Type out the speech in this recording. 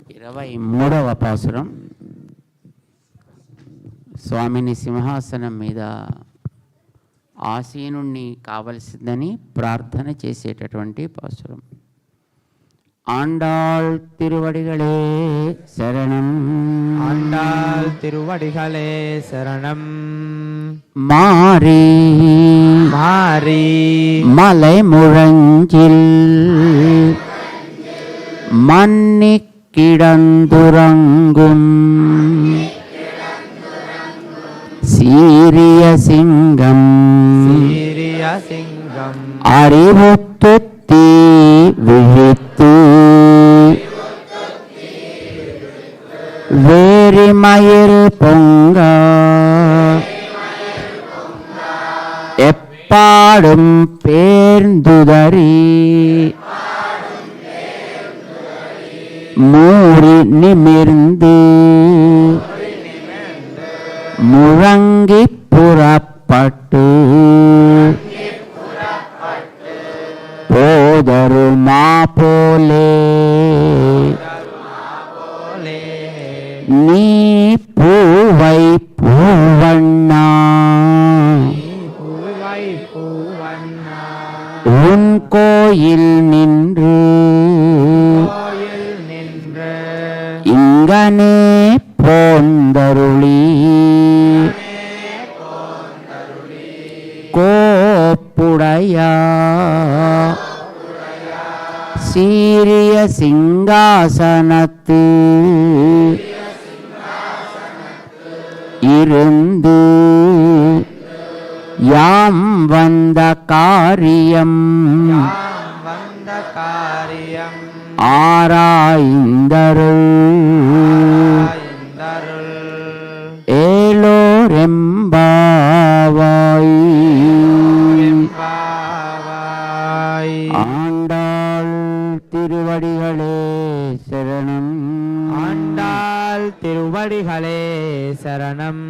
23వ పాసురం. స్వామిని సింహాసనం మీద ఆసీనుణ్ణి కావలసిందని ప్రార్థన చేసేటటువంటి పాసురం. ஆண்டாள் திருவடிகளே சரணம். ஆண்டாள் திருவடிகளே சரணம். மாறி மாறி மலை முழஞ்சில் மன்னி கிடந்துறங்கும் சீரிய சிங்கம் சீரிய சிங்கம் அறிவுத்துத்தி விழித்து வேரிமயிர் பொங்க எப்பாடும் பேர்ந்துதறி மூறி நிமிர்ந்து முழங்கி புறப்பட்டு போதருமா போலே நீ பூவை பூவண்ணா உன் கோயில் நின்று இங்கனே போந்தருளி கோப்புடையா சீரிய சிங்காசனத்து இருந்து யாம் வந்த காரியம் ஆராய்ந்தருள் ஏலோரெம்பாவாய். ஆண்டாள் திருவடிகளே சரணம். ஆண்டாள் திருவடிகளே சரணம்.